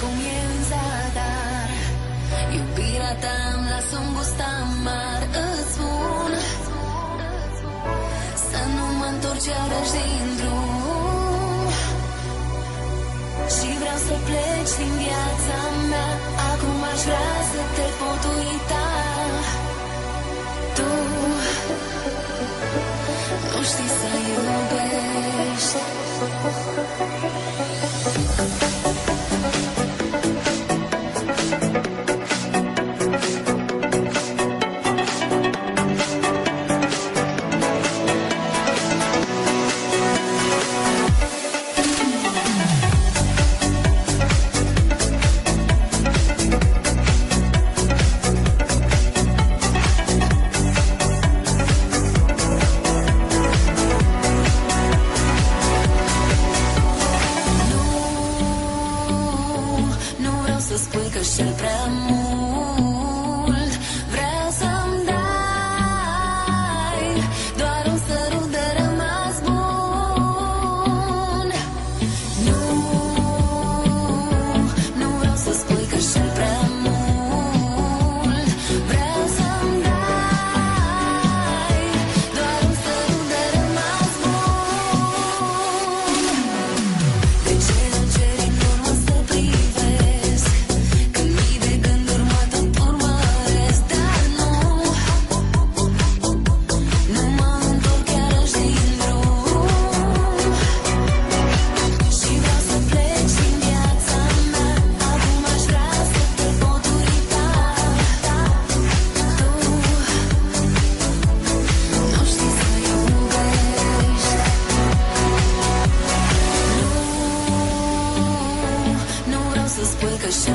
cum e în zadar. Iubirea ta îmi lasă un gust amar. Îți spun să nu mă întorc iarăși din drum. Și vreau să pleci din viața mea. Acum aș vrea să te pot uita. Tu nu știi să iubești. Să spui că știu prea mult. Vreau să-mi dai doar un sărut de rămas bun. Nu vreau să spui că știu prea mult. Vreau să-mi dai doar un sărut de rămas bun. De ce nu ceri în urmă să privesc? Să spui că și